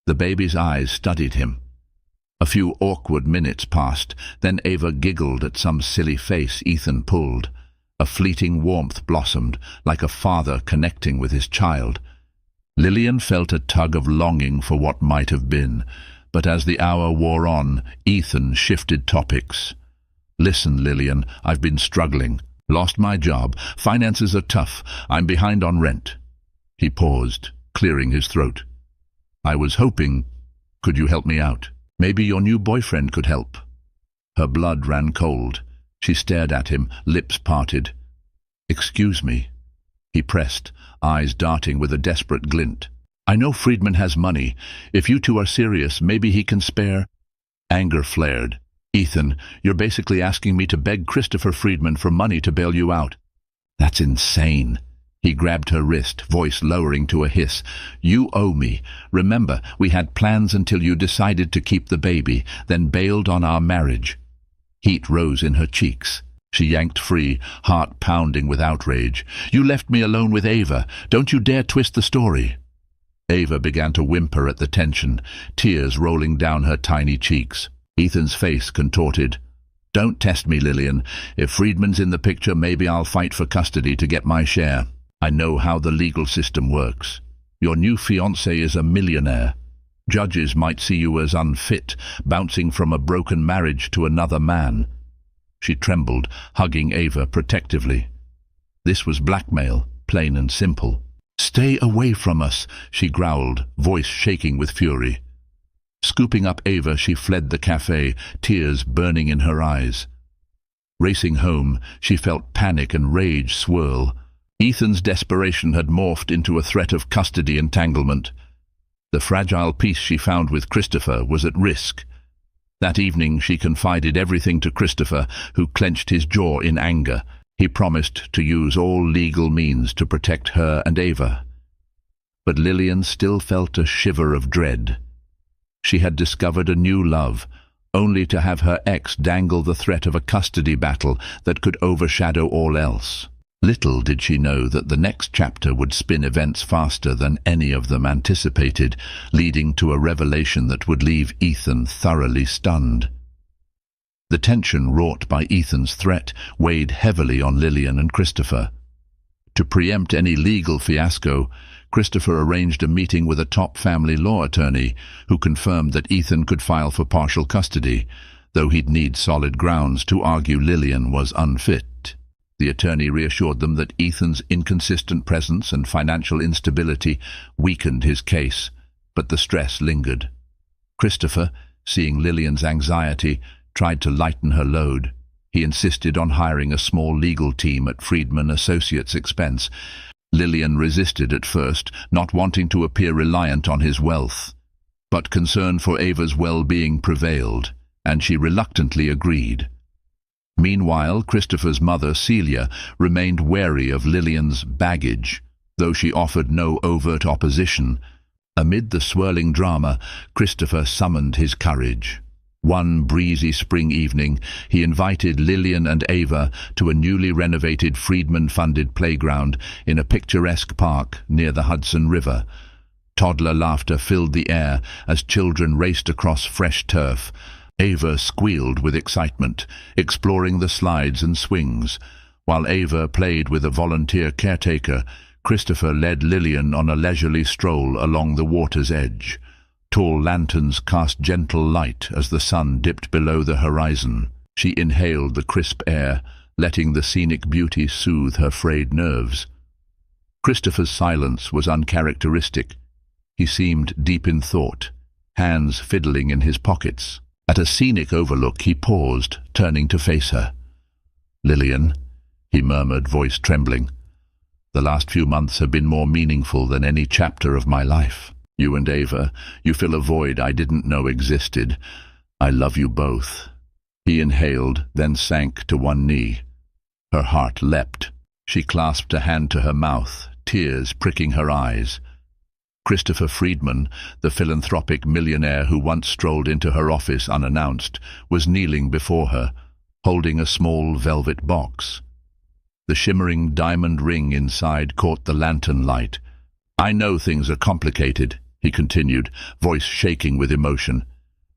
[SPEAKER 1] The baby's eyes studied him. A few awkward minutes passed, then Ava giggled at some silly face Ethan pulled. A fleeting warmth blossomed, like a father connecting with his child. Lillian felt a tug of longing for what might have been, but as the hour wore on, Ethan shifted topics. "Listen, Lillian, I've been struggling. Lost my job. Finances are tough. I'm behind on rent." He paused, clearing his throat. "I was hoping, could you help me out? Maybe your new boyfriend could help." Her blood ran cold. She stared at him, lips parted. "Excuse me." He pressed, eyes darting with a desperate glint. I know Friedman has money. If you two are serious, maybe he can spare. Anger flared. Ethan, you're basically asking me to beg Christopher Friedman for money to bail you out. That's insane. He grabbed her wrist, voice lowering to a hiss. You owe me. Remember, we had plans until you decided to keep the baby, then bailed on our marriage. Heat rose in her cheeks. She yanked free, heart pounding with outrage. You left me alone with Ava. Don't you dare twist the story. Ava began to whimper at the tension, tears rolling down her tiny cheeks. Ethan's face contorted. Don't test me, Lillian. If Friedman's in the picture, maybe I'll fight for custody to get my share. I know how the legal system works. Your new fiancé is a millionaire. Judges might see you as unfit, bouncing from a broken marriage to another man. She trembled, hugging Ava protectively. This was blackmail, plain and simple. Stay away from us, she growled, voice shaking with fury. Scooping up Ava, she fled the cafe, tears burning in her eyes. Racing home, she felt panic and rage swirl. Ethan's desperation had morphed into a threat of custody entanglement. The fragile peace she found with Christopher was at risk. That evening she confided everything to Christopher, who clenched his jaw in anger. He promised to use all legal means to protect her and Ava. But Lillian still felt a shiver of dread. She had discovered a new love, only to have her ex dangle the threat of a custody battle that could overshadow all else. Little did she know that the next chapter would spin events faster than any of them anticipated, leading to a revelation that would leave Ethan thoroughly stunned. The tension wrought by Ethan's threat weighed heavily on Lillian and Christopher. To preempt any legal fiasco, Christopher arranged a meeting with a top family law attorney who confirmed that Ethan could file for partial custody, though he'd need solid grounds to argue Lillian was unfit. The attorney reassured them that Ethan's inconsistent presence and financial instability weakened his case, but the stress lingered. Christopher, seeing Lillian's anxiety, tried to lighten her load. He insisted on hiring a small legal team at Friedman Associates' expense. Lillian resisted at first, not wanting to appear reliant on his wealth. But concern for Ava's well-being prevailed, and she reluctantly agreed. Meanwhile, Christopher's mother, Celia, remained wary of Lillian's baggage, though she offered no overt opposition. Amid the swirling drama, Christopher summoned his courage. One breezy spring evening, he invited Lillian and Ava to a newly renovated Friedman-funded playground in a picturesque park near the Hudson River. Toddler laughter filled the air as children raced across fresh turf. Ava squealed with excitement, exploring the slides and swings. While Ava played with a volunteer caretaker, Christopher led Lillian on a leisurely stroll along the water's edge. Tall lanterns cast gentle light as the sun dipped below the horizon. She inhaled the crisp air, letting the scenic beauty soothe her frayed nerves. Christopher's silence was uncharacteristic. He seemed deep in thought, hands fiddling in his pockets. At a scenic overlook, he paused, turning to face her. "Lillian," he murmured, voice trembling, "the last few months have been more meaningful than any chapter of my life. You and Ava, you fill a void I didn't know existed. I love you both." He inhaled, then sank to one knee. Her heart leapt. She clasped a hand to her mouth, tears pricking her eyes. Christopher Friedman, the philanthropic millionaire who once strolled into her office unannounced, was kneeling before her, holding a small velvet box. The shimmering diamond ring inside caught the lantern light. "I know things are complicated," he continued, voice shaking with emotion.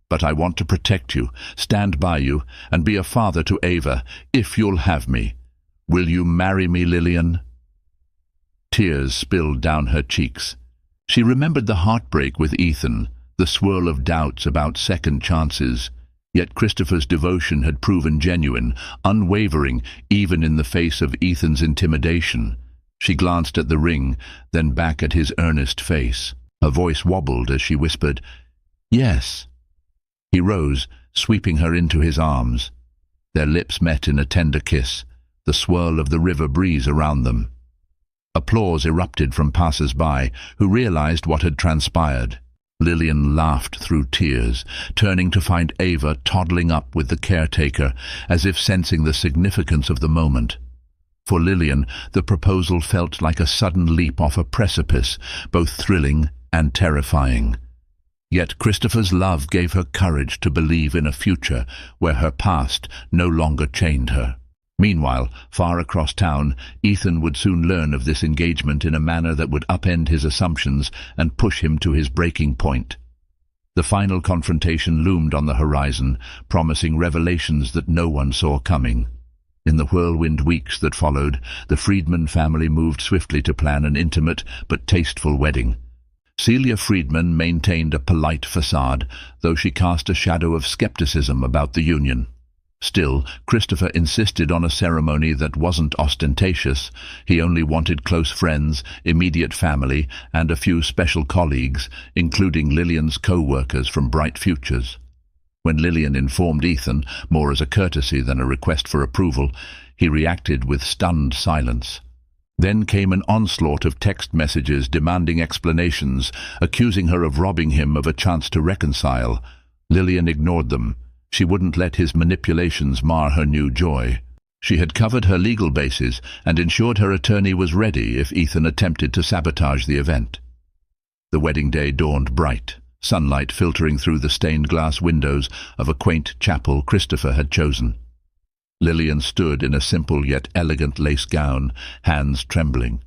[SPEAKER 1] "But I want to protect you, stand by you, and be a father to Ava, if you'll have me. Will you marry me, Lillian?" Tears spilled down her cheeks. She remembered the heartbreak with Ethan, the swirl of doubts about second chances. Yet Christopher's devotion had proven genuine, unwavering, even in the face of Ethan's intimidation. She glanced at the ring, then back at his earnest face. Her voice wobbled as she whispered, "Yes." He rose, sweeping her into his arms. Their lips met in a tender kiss, the swirl of the river breeze around them. A Applause erupted from passers-by, who realized what had transpired. Lillian laughed through tears, turning to find Ava toddling up with the caretaker, as if sensing the significance of the moment. For Lillian, the proposal felt like a sudden leap off a precipice, both thrilling and terrifying. Yet Christopher's love gave her courage to believe in a future where her past no longer chained her. Meanwhile, far across town, Ethan would soon learn of this engagement in a manner that would upend his assumptions and push him to his breaking point. The final confrontation loomed on the horizon, promising revelations that no one saw coming. In the whirlwind weeks that followed, the Friedman family moved swiftly to plan an intimate but tasteful wedding. Celia Friedman maintained a polite facade, though she cast a shadow of skepticism about the union. Still, Christopher insisted on a ceremony that wasn't ostentatious. He only wanted close friends, immediate family, and a few special colleagues, including Lillian's co-workers from Bright Futures. When Lillian informed Ethan, more as a courtesy than a request for approval, he reacted with stunned silence. Then came an onslaught of text messages demanding explanations, accusing her of robbing him of a chance to reconcile. Lillian ignored them. She wouldn't let his manipulations mar her new joy. She had covered her legal bases and ensured her attorney was ready if Ethan attempted to sabotage the event. The wedding day dawned bright, sunlight filtering through the stained glass windows of a quaint chapel Christopher had chosen. Lillian stood in a simple yet elegant lace gown, hands trembling.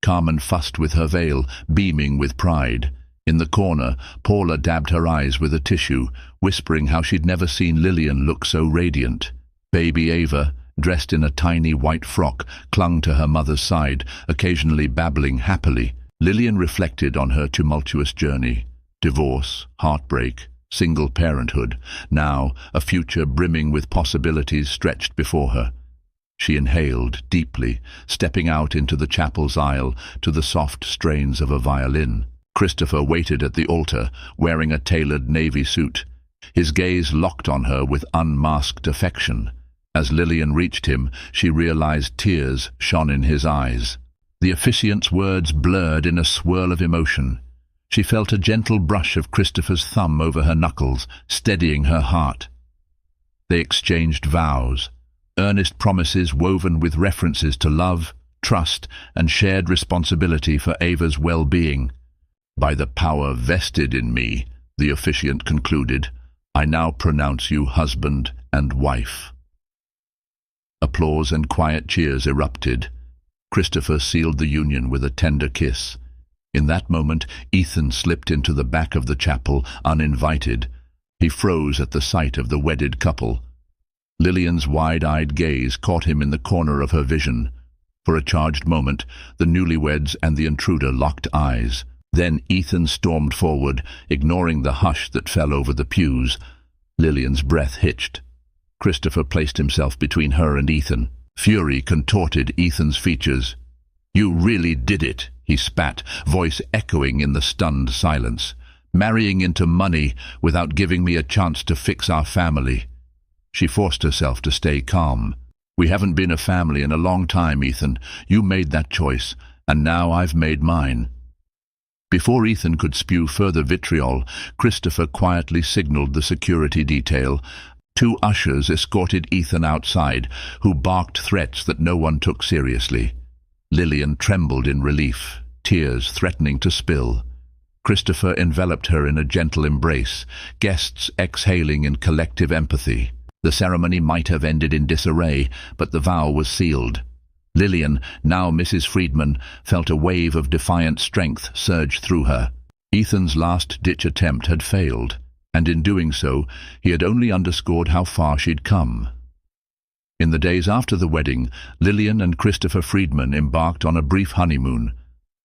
[SPEAKER 1] Carmen fussed with her veil, beaming with pride. In the corner, Paula dabbed her eyes with a tissue, whispering how she'd never seen Lillian look so radiant. Baby Ava, dressed in a tiny white frock, clung to her mother's side, occasionally babbling happily. Lillian reflected on her tumultuous journey. Divorce, heartbreak, single parenthood, now a future brimming with possibilities stretched before her. She inhaled deeply, stepping out into the chapel's aisle to the soft strains of a violin. Christopher waited at the altar, wearing a tailored navy suit. His gaze locked on her with unmasked affection. As Lillian reached him, she realized tears shone in his eyes. The officiant's words blurred in a swirl of emotion. She felt a gentle brush of Christopher's thumb over her knuckles, steadying her heart. They exchanged vows, earnest promises woven with references to love, trust, and shared responsibility for Ava's well-being. "By the power vested in me," the officiant concluded, "I now pronounce you husband and wife." Applause and quiet cheers erupted. Christopher sealed the union with a tender kiss. In that moment, Ethan slipped into the back of the chapel, uninvited. He froze at the sight of the wedded couple. Lillian's wide-eyed gaze caught him in the corner of her vision. For a charged moment, the newlyweds and the intruder locked eyes. Then Ethan stormed forward, ignoring the hush that fell over the pews. Lillian's breath hitched. Christopher placed himself between her and Ethan. Fury contorted Ethan's features. "You really did it," he spat, voice echoing in the stunned silence. "Marrying into money without giving me a chance to fix our family." She forced herself to stay calm. "We haven't been a family in a long time, Ethan. You made that choice, and now I've made mine." Before Ethan could spew further vitriol, Christopher quietly signaled the security detail. 2 ushers escorted Ethan outside, who barked threats that no one took seriously. Lillian trembled in relief, tears threatening to spill. Christopher enveloped her in a gentle embrace, guests exhaling in collective empathy. The ceremony might have ended in disarray, but the vow was sealed. Lillian, now Mrs. Friedman, felt a wave of defiant strength surge through her. Ethan's last-ditch attempt had failed, and in doing so, he had only underscored how far she'd come. In the days after the wedding, Lillian and Christopher Friedman embarked on a brief honeymoon,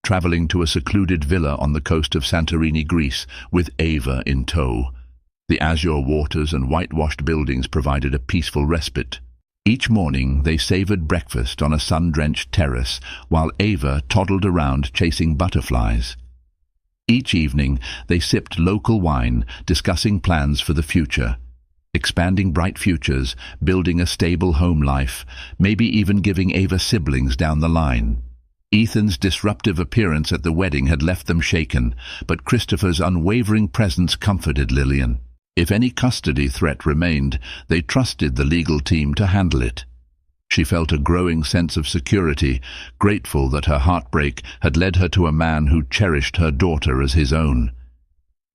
[SPEAKER 1] traveling to a secluded villa on the coast of Santorini, Greece, with Ava in tow. The azure waters and whitewashed buildings provided a peaceful respite. Each morning they savored breakfast on a sun-drenched terrace, while Ava toddled around chasing butterflies. Each evening they sipped local wine, discussing plans for the future, expanding Bright Futures, building a stable home life, maybe even giving Ava siblings down the line. Ethan's disruptive appearance at the wedding had left them shaken, but Christopher's unwavering presence comforted Lillian. If any custody threat remained, they trusted the legal team to handle it. She felt a growing sense of security, grateful that her heartbreak had led her to a man who cherished her daughter as his own.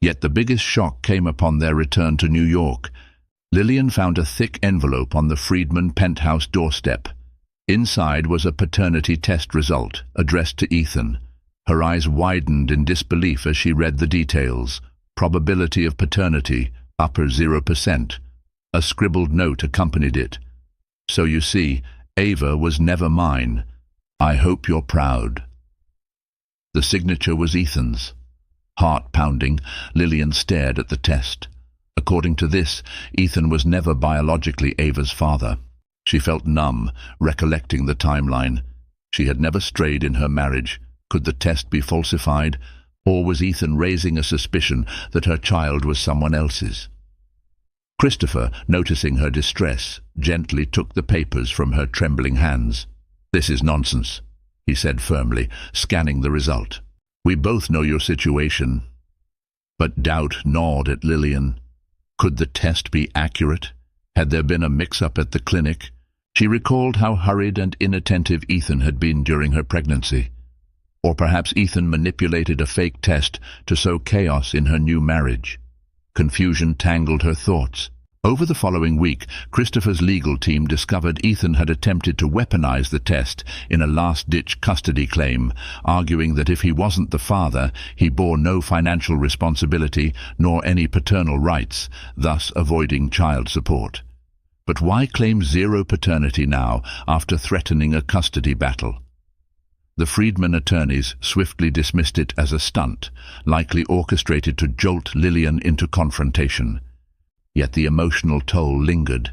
[SPEAKER 1] Yet the biggest shock came upon their return to New York. Lillian found a thick envelope on the Friedman penthouse doorstep. Inside was a paternity test result, addressed to Ethan. Her eyes widened in disbelief as she read the details. Probability of paternity, upper 0%. A scribbled note accompanied it. So you see, Ava was never mine. I hope you're proud. The signature was Ethan's. Heart pounding, Lillian stared at the test. According to this, Ethan was never biologically Ava's father. She felt numb, recollecting the timeline. She had never strayed in her marriage. Could the test be falsified? Or was Ethan raising a suspicion that her child was someone else's? Christopher, noticing her distress, gently took the papers from her trembling hands. "This is nonsense," he said firmly, scanning the result. "We both know your situation." But doubt gnawed at Lillian. Could the test be accurate? Had there been a mix-up at the clinic? She recalled how hurried and inattentive Ethan had been during her pregnancy. Or perhaps Ethan manipulated a fake test to sow chaos in her new marriage. Confusion tangled her thoughts. Over the following week, Christopher's legal team discovered Ethan had attempted to weaponize the test in a last-ditch custody claim, arguing that if he wasn't the father, he bore no financial responsibility nor any paternal rights, thus avoiding child support. But why claim zero paternity now, after threatening a custody battle? The Friedman attorneys swiftly dismissed it as a stunt, likely orchestrated to jolt Lillian into confrontation. Yet the emotional toll lingered.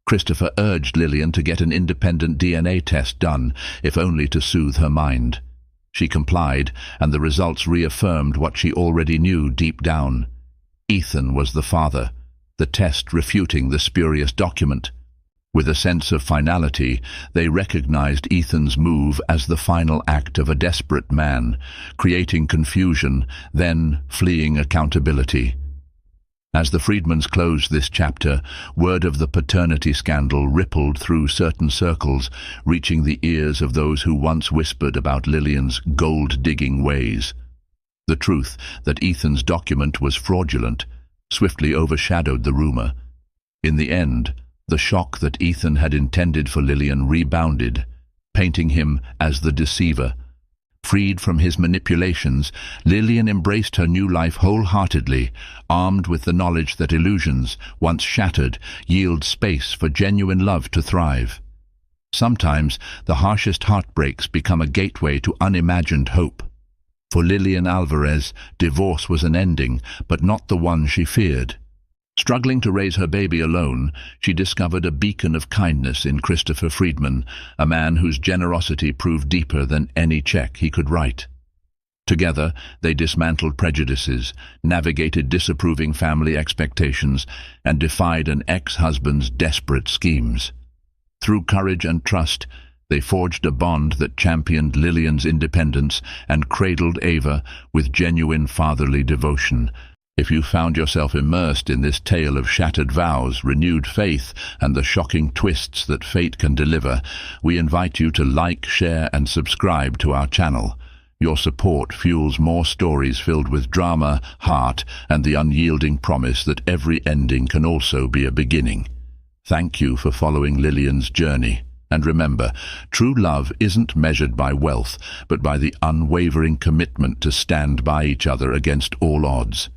[SPEAKER 1] Christopher urged Lillian to get an independent DNA test done, if only to soothe her mind. She complied, and the results reaffirmed what she already knew deep down. Ethan was the father, the test refuting the spurious document. With a sense of finality, they recognized Ethan's move as the final act of a desperate man, creating confusion, then fleeing accountability. As the Friedmans closed this chapter, word of the paternity scandal rippled through certain circles, reaching the ears of those who once whispered about Lillian's gold-digging ways. The truth that Ethan's document was fraudulent swiftly overshadowed the rumor. In the end, the shock that Ethan had intended for Lillian rebounded, painting him as the deceiver. Freed from his manipulations, Lillian embraced her new life wholeheartedly, armed with the knowledge that illusions, once shattered, yield space for genuine love to thrive. Sometimes the harshest heartbreaks become a gateway to unimagined hope. For Lillian Alvarez, divorce was an ending, but not the one she feared. Struggling to raise her baby alone, she discovered a beacon of kindness in Christopher Friedman, a man whose generosity proved deeper than any check he could write. Together, they dismantled prejudices, navigated disapproving family expectations, and defied an ex-husband's desperate schemes. Through courage and trust, they forged a bond that championed Lillian's independence and cradled Ava with genuine fatherly devotion. If you found yourself immersed in this tale of shattered vows, renewed faith, and the shocking twists that fate can deliver, we invite you to like, share, and subscribe to our channel. Your support fuels more stories filled with drama, heart, and the unyielding promise that every ending can also be a beginning. Thank you for following Lillian's journey. And remember, true love isn't measured by wealth, but by the unwavering commitment to stand by each other against all odds.